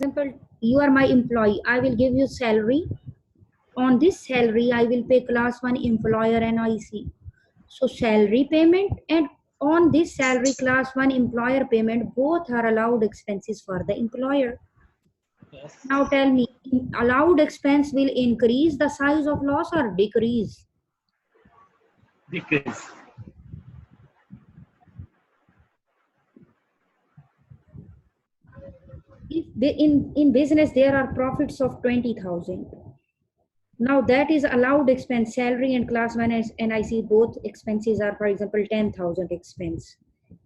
example, you are my employee. I will give you salary. On this salary, I will pay class 1 employer NIC. So salary payment and on this salary class 1 employer payment, both are allowed expenses for the employer. Yes. Now tell me, allowed expense will increase the size of loss or decrease? Decrease. If they, in business there are profits of 20,000. Now that is allowed expense, salary and class 1 NIC, both expenses are, for example, 10,000 expense.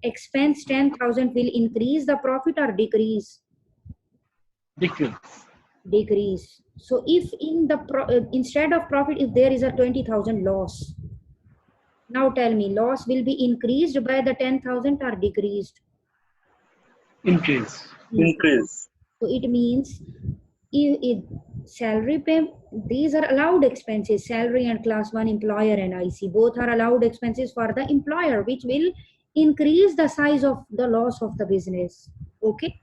Expense 10,000 will increase the profit or decrease? Decrease. Decrease. So if in the instead of profit, if there is a 20,000 loss, now tell me, loss will be increased by the 10,000 or decreased? Increase. Increase. So it means if salary pay, these are allowed expenses, salary and class 1 employer NIC, both are allowed expenses for the employer, which will increase the size of the loss of the business. Okay.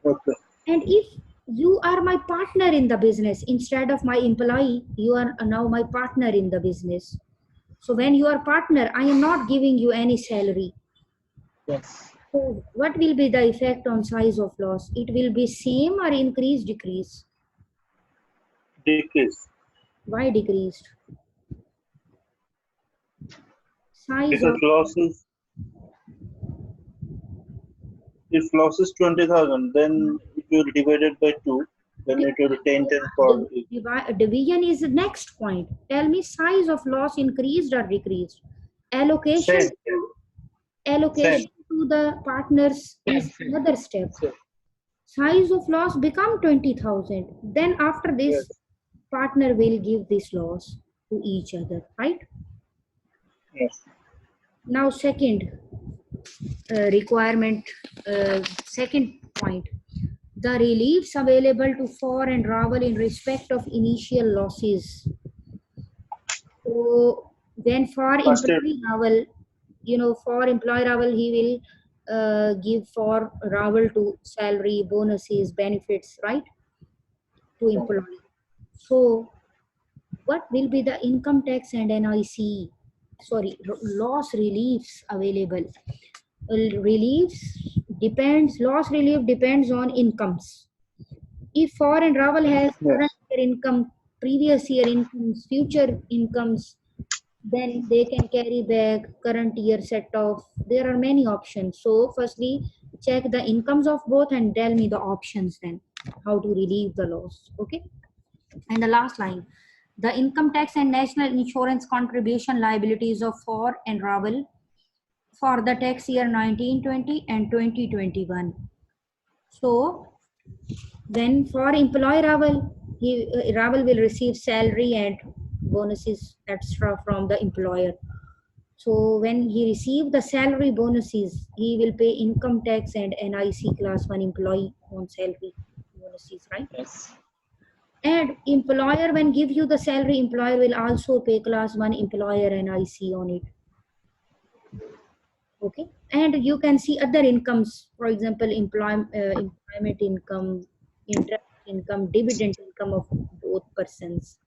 Okay. And if you are my partner in the business, instead of my employee, you are now my partner in the business. So when you are partner, I am not giving you any salary. Yes. So what will be the effect on size of loss? It will be same or increase, decrease? Decrease. Why decreased? Size Because of losses. If loss is 20,000, then it will be divided by 2. Then it will retain 10 for each. division is the next point. Tell me, size of loss increased or decreased? Allocation. Same. Allocation to the partners is another step. Same. Size of loss become 20,000. Then after this, Yes. partner will give this loss to each other, right? Yes. Now second requirement, second point, the reliefs available to for and travel in respect of initial losses. So then for First employee travel, for employee travel, he will give for travel to salary, bonuses, benefits, right? To employee. So what will be the income tax and NIC, sorry, loss reliefs available? Reliefs depends, loss relief depends on incomes. If foreign travel has current year income, previous year incomes, future incomes, then they can carry back current year set off. There are many options. So firstly, check the incomes of both and tell me the options then, how to relieve the loss. Okay. And the last line, the income tax and national insurance contribution liabilities of for and travel for the tax year 1920 and 2021. So then for employee Raval, Raval will receive salary and bonuses extra from the employer. So when he receive the salary bonuses, he will pay income tax and NIC class 1 employee on salary bonuses, right? Yes. And employer, when give you the salary, employer will also pay class 1 employer NIC on it. Okay. And you can see other incomes, for example, employment income, interest income, dividend income of both persons.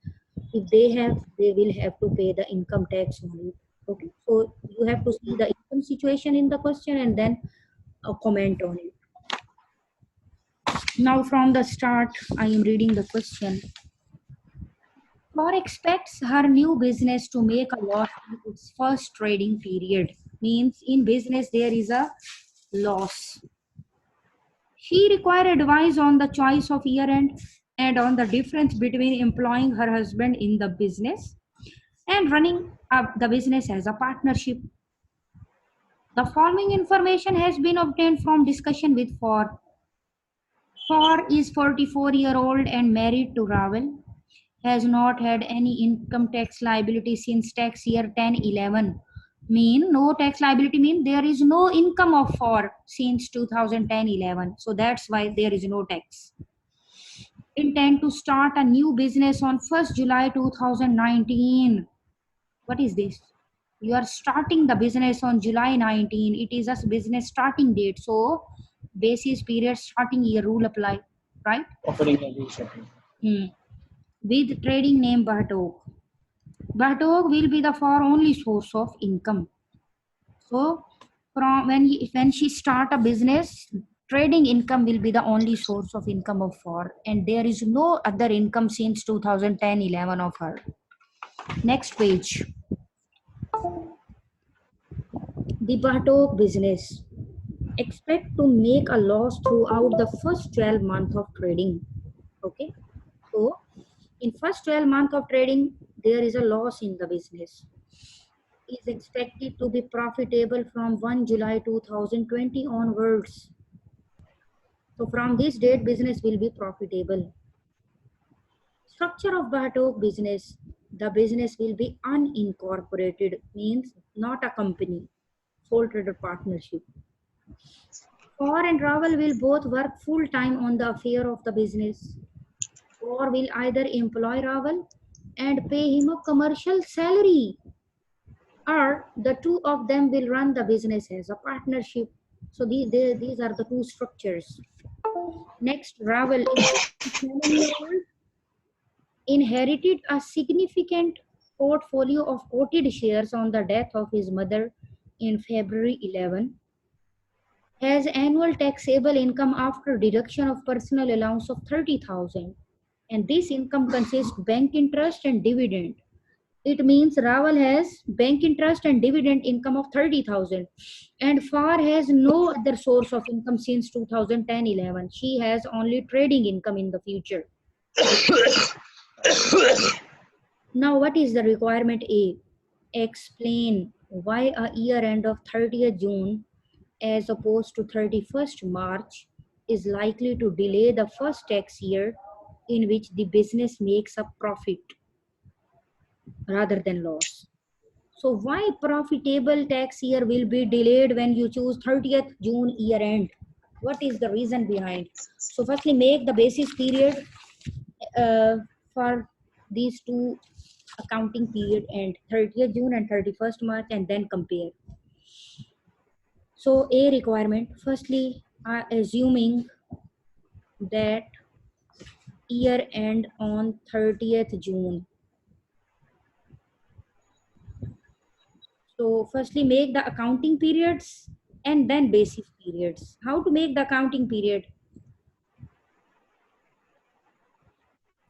If they have, they will have to pay the income tax on it. Okay. So you have to see the income situation in the question and then comment on it. Now from the start, I am reading the question. Flora expects her new business to make a loss in its first trading period. Means in business there is a loss. She required advice on the choice of year end and on the difference between employing her husband in the business and running up the business as a partnership. The following information has been obtained from discussion with For. For is 44-year-old and married to Ravel. Has not had any income tax liability since tax year 10-11. Mean no tax liability mean there is no income of For since 2010-11. So that's why there is no tax. Intend to start a new business on 1st July 2019. What is this? You are starting the business on July 19. It is a business starting date. So Basis period starting year rule apply, right? Operating and reshuffling. With trading name Bahatok. Bahatok will be the for only source of income. So from when she start a business, trading income will be the only source of income of her, and there is no other income since 2010-11 of her. Next page. The Bahatok business. Expect to make a loss throughout the first 12 months of trading. Okay. So in first 12 months of trading, there is a loss in the business. Is expected to be profitable from 1 July 2020 onwards. So from this date, business will be profitable. Structure of Bahatok business. The business will be unincorporated, means not a company, sole trader partnership. Or and Raval will both work full time on the affair of the business, or will either employ Raval and pay him a commercial salary, or the two of them will run the business as a partnership. So these are the two structures. Next, Raval is 7-year-old, inherited a significant portfolio of quoted shares on the death of his mother in February 11, has annual taxable income after deduction of personal allowance of 30,000, and this income consists bank interest and dividend. It means Raval has bank interest and dividend income of 30,000, and Far has no other source of income since 2010-11. She has only trading income in the future. Now, what is the requirement A? Explain why a year end of 30th June as opposed to 31st March is likely to delay the first tax year in which the business makes a profit rather than loss. So why profitable tax year will be delayed when you choose 30th June year end? What is the reason behind? So firstly, make the basis period for these two accounting period end, 30th June and 31st March, and then compare. So A requirement, firstly, assuming that year end on 30th June. So firstly, make the accounting periods and then basis periods. How to make the accounting period?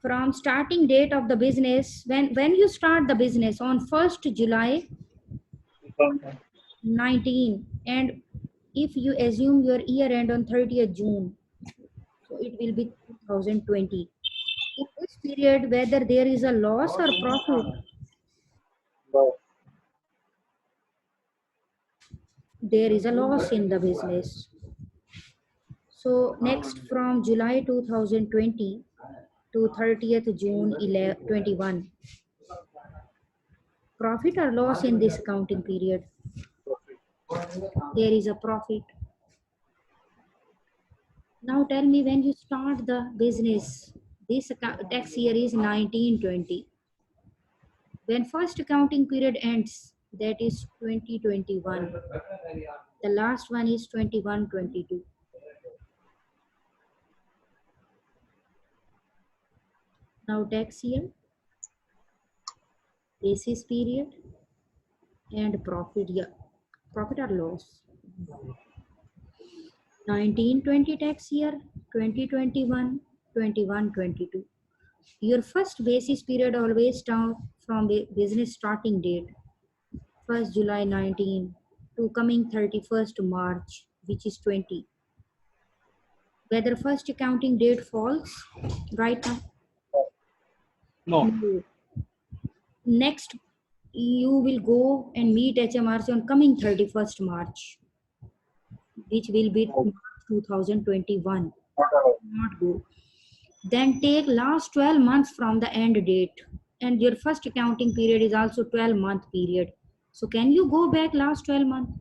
From starting date of the business, when you start the business on 1st July 19, and if you assume your year end on 30th June, so it will be 2020. In this period, whether there is a loss or profit, No. there is a loss in the business. So next, from July 2020 to 30th June 21, profit or loss in this accounting period? There is a profit. Now tell me, when you start the business, this tax year is 1920. When first accounting period ends, that is 2021. The last one is 21-22. Now tax year, basis period, and profit year. Profit or loss? 1920 tax year, 2021, 21-22. Your first basis period always start from business starting date, 1st July 19 to coming 31st March, which is 20. Whether first accounting date falls right now? No. No. Next, you will go and meet HMRC on coming 31st March, which will be March 2021. Not go. Then take last 12 months from the end date, and your first accounting period is also 12-month period. So can you go back last 12 months?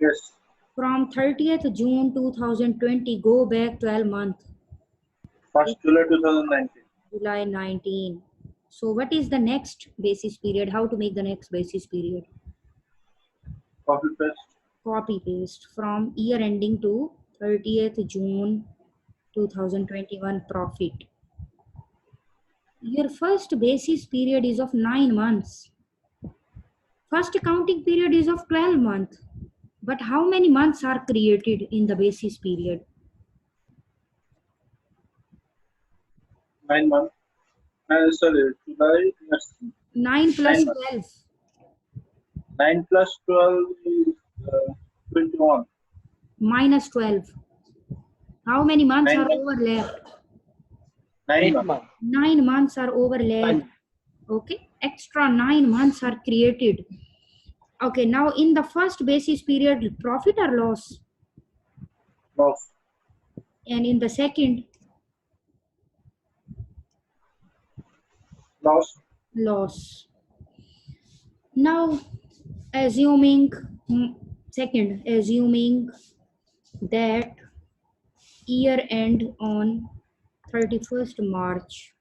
Yes. From 30th June 2020, go back 12 months. 1st July 2019. July 19. So what is the next basis period? How to make the next basis period? Copy paste. copy paste from year ending to 30th June 2021 profit. Your first basis period is of 9 months. First accounting period is of 12 months. But how many months are created in the basis period? 9 months. Sorry, July. Yes. 9 plus 9 months. 12 9 plus 12 is 21. minus 12. How many months 9 are months. overlapped? 9 8 months. months. 9 months are overlapped. Okay, extra 9 months are created. Okay, now in the first basis period, profit or loss? Loss. And in the second, Loss. loss. Now, assuming, second, assuming that year end on 31st March.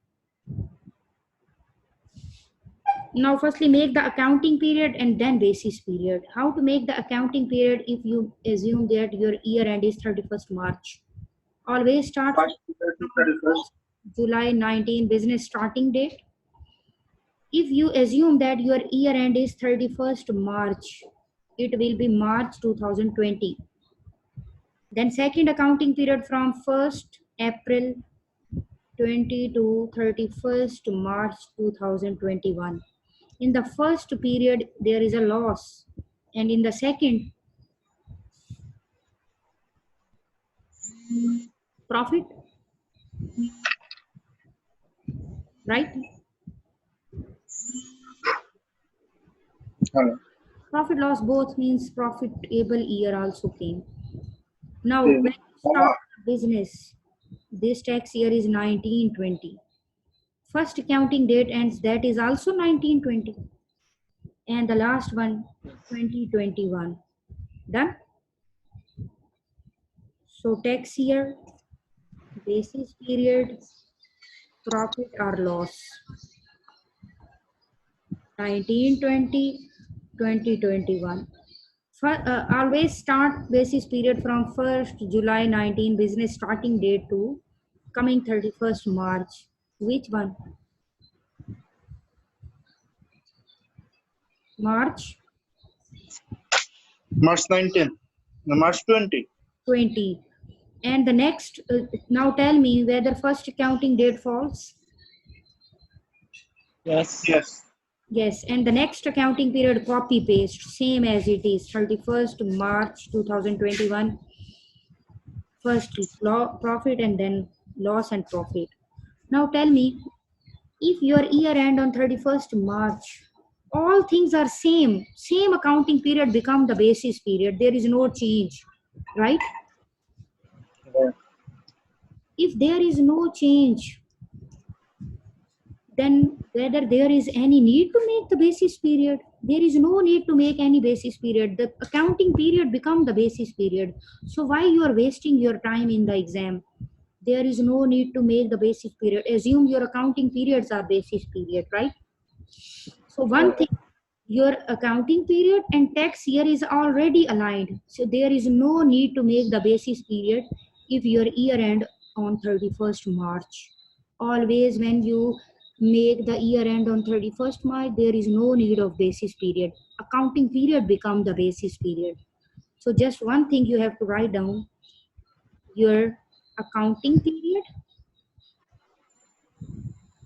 Now, firstly, make the accounting period and then basis period. How to make the accounting period if you assume that your year end is 31st March? Always start First period to from 31st. July 19 business starting date. If you assume that your year end is 31st March, it will be March 2020. Then second accounting period from 1st April 20 to 31st March 2021. In the first period, there is a loss. And in the second, profit, right? Profit loss both means profitable year also came. Now, Okay. when you start business, this tax year is 1920. First accounting date ends, that is also 1920. And the last one, 2021. Done? So tax year, basis period, profit or loss. 1920, 2021. Always start basis period from 1st July 19 business starting date to coming 31st March. Which one? March March 19. March 20. 20. And the next, now tell me whether first accounting date falls. Yes. Yes. Yes, and the next accounting period copy paste, same as it is, 31st March 2021. First profit and then loss and profit. Now tell me, if your year end on 31st March, all things are same accounting period become the basis period. There is no change, right? Right. If there is no change, then whether there is any need to make the basis period, there is no need to make any basis period. The accounting period become the basis period. So why you are wasting your time in the exam? There is no need to make the basis period. Assume your accounting periods are basis period, right? So one thing, your accounting period and tax year is already aligned. So there is no need to make the basis period if your year end on 31st March. Always when you make the year end on 31st March, there is no need of basis period. Accounting period become the basis period. So just one thing you have to write down, your accounting period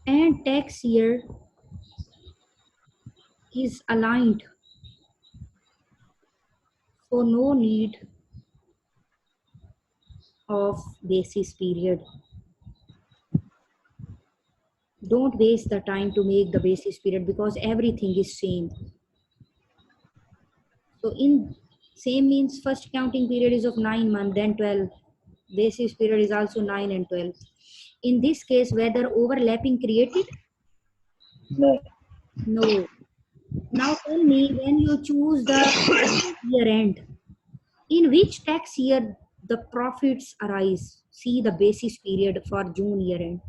and tax year is aligned. So no need of basis period. Don't waste the time to make the basis period because everything is same. So in same means first counting period is of 9 months, then 12. Basis period is also 9 and 12. In this case, whether overlapping created? No. No. Now tell me, when you choose the year end, in which tax year the profits arise? See the basis period for June year end.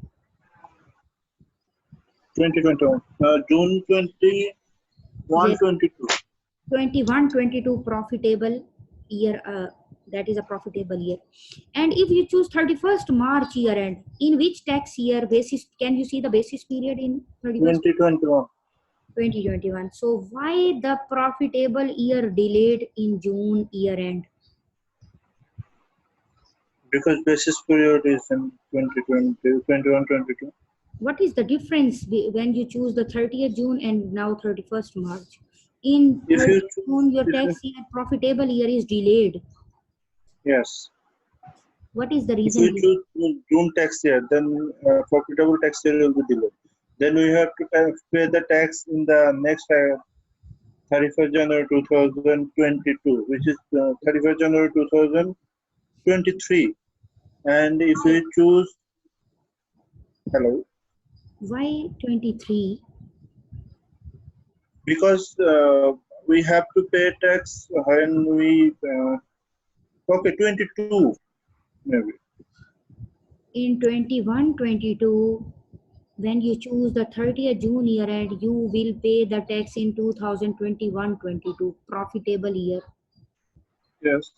2021. June 21, Yes, 22. 21, 22 profitable. year, that is a profitable year. And if you choose 31st March year end, in which tax year basis, can you see the basis period in 31st 2021. 2021? So why the profitable year delayed in June year end? Because basis period is in 2020, 21, 22. What is the difference when you choose the 30th June and now 31st March? In If you 30th choose, June, your if you, tax year, profitable year is delayed. yes, What is the if reason you behind? choose June tax year, then profitable tax year will be delayed. Then we have to pay the tax in the next 31st January 2022, which is 31st January 2023. And if Why? we choose, hello, Why 23? because we have to pay tax when we, okay, 22 maybe. In 21, 22, when you choose the 30th June year end, you will pay the tax in 2021, 22, profitable year. Yes.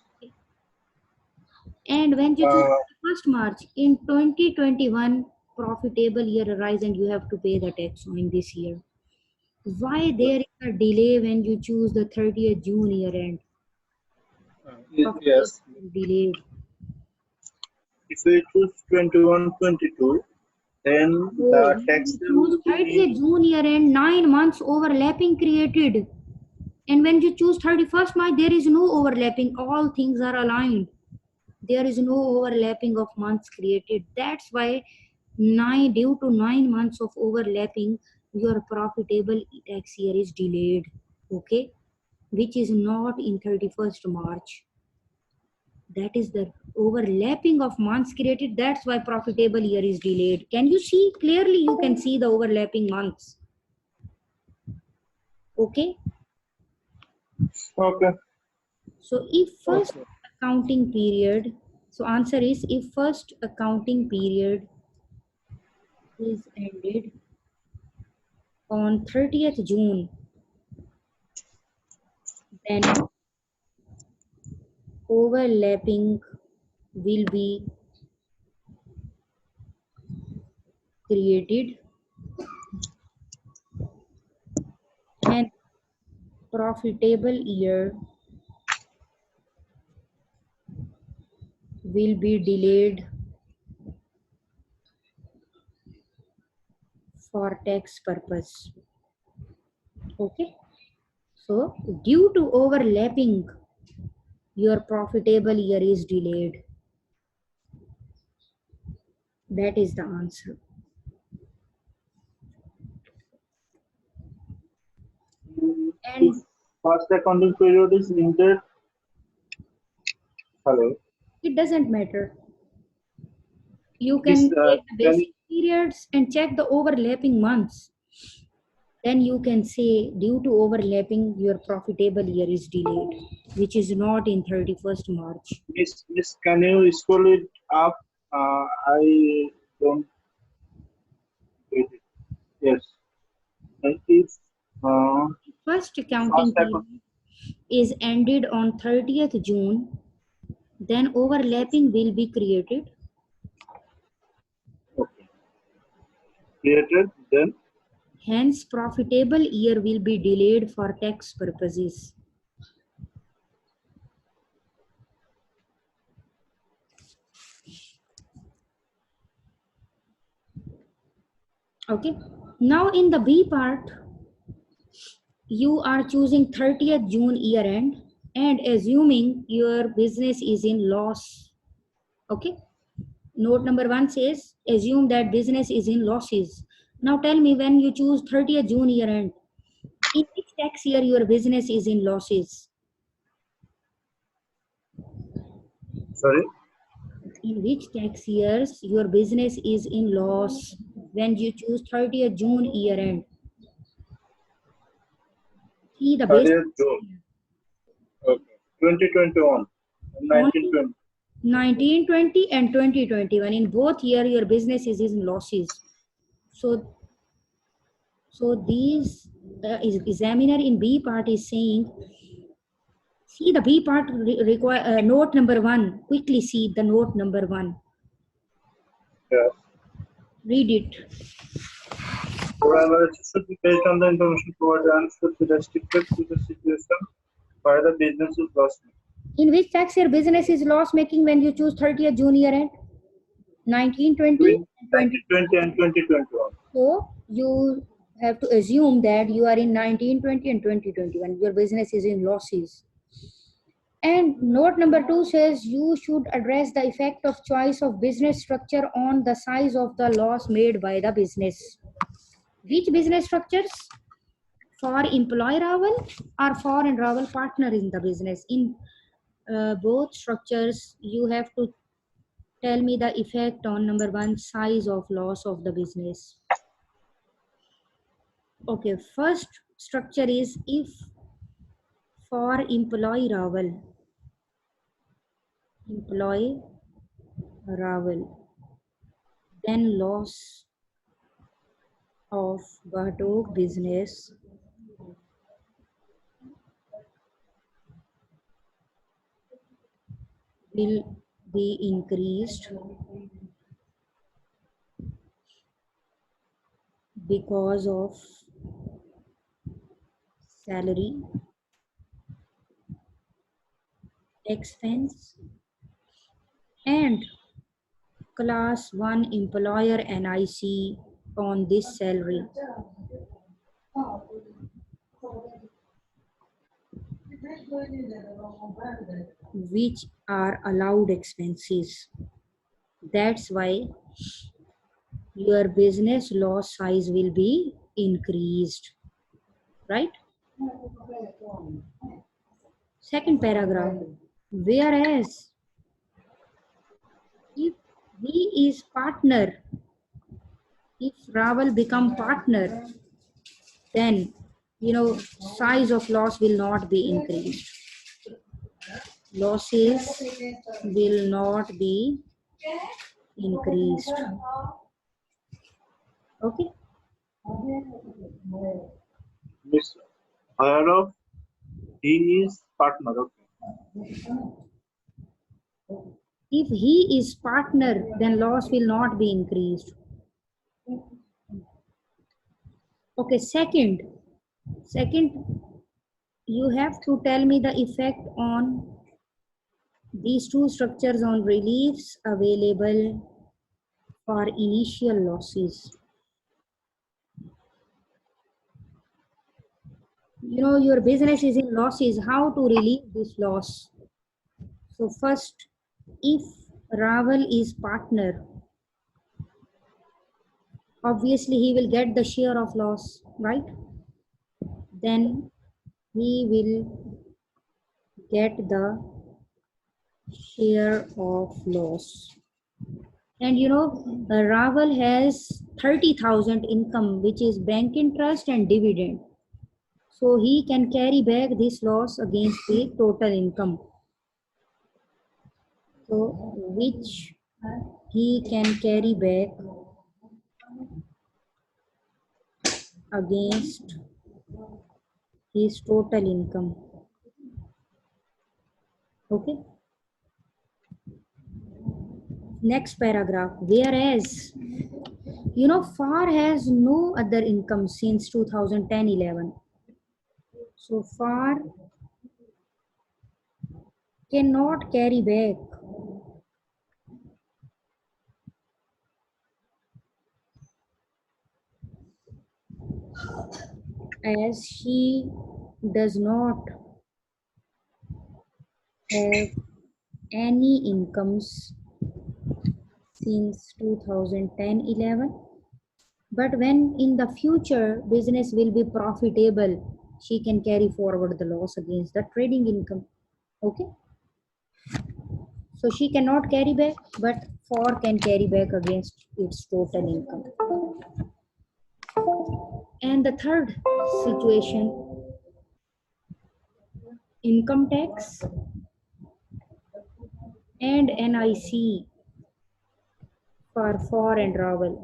And when you choose Uh, 31st March, in 2021, profitable year arise and you have to pay the tax in this year. Why there is a delay when you choose the 30th June year end? Profitable yes. year delayed. If we choose 21, 22, then So the when tax you choose will be, 30th June year end, 9 months overlapping created. And when you choose 31st March, there is no overlapping. All things are aligned. There is no overlapping of months created. That's why due to 9 months of overlapping, your profitable tax year is delayed. Okay, which is not in 31st March. That is the overlapping of months created. That's why profitable year is delayed. Can you see clearly? You can see the overlapping months. Okay. okay. So if first Okay. accounting period, so answer is if first accounting period is ended on 30th June, then overlapping will be created and profitable year will be delayed for tax purpose. Okay. So due to overlapping, your profitable year is delayed. That is the answer. If And first accounting period is ended, hello, it doesn't matter. You this can take the then basic periods and check the overlapping months. Then you can say due to overlapping, your profitable year is delayed, which is not in 31st March. Miss, can you scroll it up? I don't get it. Yes. And if uh, First first accounting account, period is ended on 30th June, then overlapping will be created. okay, created, then Hence, profitable year will be delayed for tax purposes. Okay. Now in the B part, you are choosing 30th June year end and assuming your business is in loss. Okay. Note number 1 says assume that business is in losses. Now tell me, when you choose 30th June year end, in which tax year your business is in losses? sorry, In which tax years your business is in loss when you choose 30th June year end? See the basic 30th June, okay, 2021, only 1920. 1920 and 2021. In both year your business is in losses. So these examiner in B part is saying See the B part, require note number 1. Quickly see the note number 1. Yes. Read it. However, it should be based on the information provided and should be restricted to the situation where the business is loss making. In which tax year business is loss making when you choose 30th June year end? 1920 and 20. 1920 and 2021. So you have to assume that you are in 1920 and 2021. Your business is in losses. And note number 2 says you should address the effect of choice of business structure on the size of the loss made by the business. Which business structures? For employee Raval or foreign Raval partner in the business. In both structures, you have to tell me the effect on number 1, size of loss of the business. Okay, first structure is if for employee Raval, then loss of Batok business will be increased because of salary expense and class 1 employer NIC on this salary. Which are allowed expenses. That's why your business loss size will be increased, right? Second paragraph, whereas if he is partner, if Raval become partner, then size of loss will not be increased. Losses will not be increased. Okay. Yes. Whereof he is partner. Okay. If he is partner, then loss will not be increased. Okay, second, you have to tell me the effect on these two structures on reliefs available for initial losses. Your business is in losses. How to relieve this loss? So first, if Raval is partner, obviously he will get the share of loss, right? Then he will get the share of loss. And Raval has 30,000 income, which is bank interest and dividend. So he can carry back this loss against the total income. So which he can carry back against his total income. Okay. Next paragraph. Whereas, FAR has no other income since 2010-11. So FAR cannot carry back as she does not have any incomes since 2010-11. But when in the future business will be profitable, she can carry forward the loss against the trading income. Okay. So she cannot carry back, but FAR can carry back against its total income. And the third situation, income tax and NIC for FAR and Raval.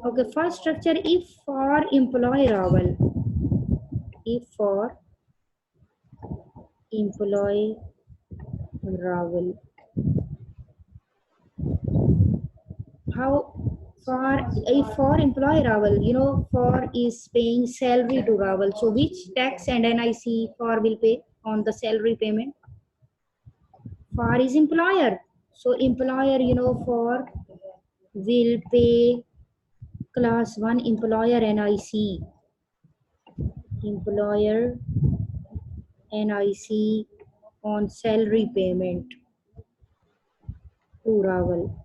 Okay, first structure, if for employee Raval, if for employee Raval, how for if for employee Raval, for is paying salary to Raval. So which tax and NIC for will pay on the salary payment? For is employer. So employer, for will pay class 1 employer NIC. Employer NIC on salary payment to Raval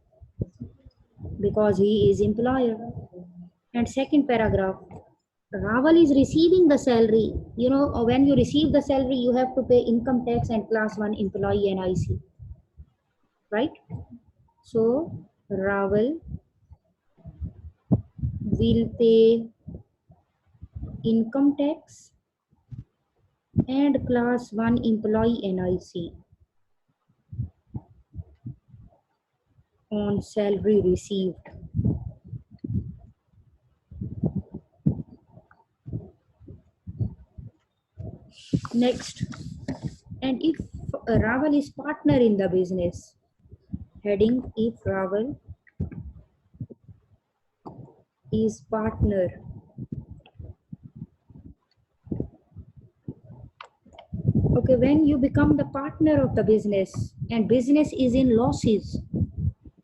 because he is employer. And second paragraph, Raval is receiving the salary. When you receive the salary, you have to pay income tax and class 1 employee NIC, right? So Raval will pay income tax and class 1 employee NIC on salary received. Next, and if Raval is partner in the business, heading if Raval is partner. Okay, when you become the partner of the business and business is in losses,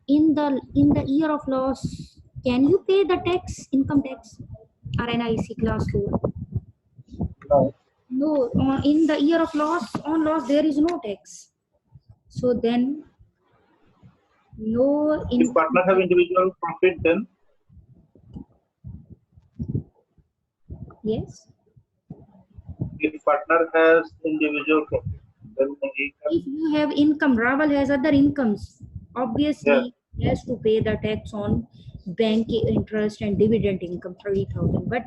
in the year of loss, can you pay the tax, income tax, or NIC class 4? No. No, in the year of loss, on loss there is no tax. So then no If income. partner have individual profit, then Yes. if partner has individual profit, then he can. If you have income, Raval has other incomes. Yeah. Obviously, he has to pay the tax on bank interest and dividend income, 30,000. But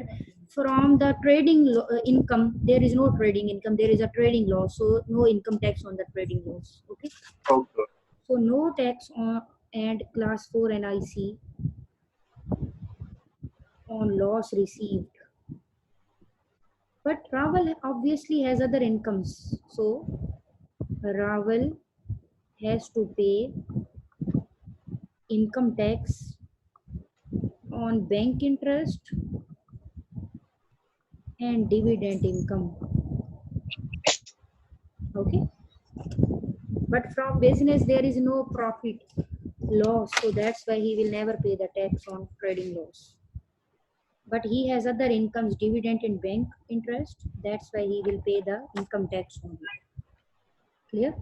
from the trading income, there is no trading income. There is a trading loss, so no income tax on the trading loss. Okay. Okay. So no tax on and class 4 NIC on loss received. But Raval obviously has other incomes. So Raval has to pay income tax on bank interest and dividend income. Okay. But from business there is no profit loss, so that's why he will never pay the tax on trading loss. But he has other incomes, dividend and bank interest. That's why he will pay the income tax only. Clear?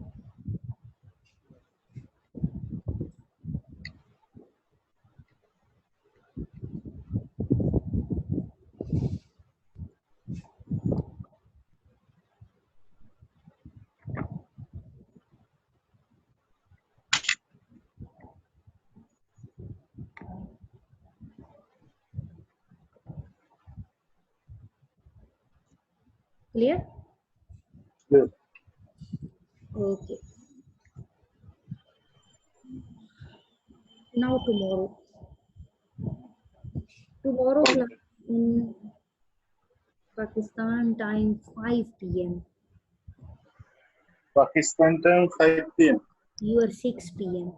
Clear? Yes. Okay. Now tomorrow. Tomorrow class Okay. in Pakistan time 5 p.m. Pakistan time 5 p.m. Your 6 p.m.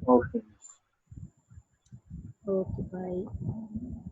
Okay. Okay, bye.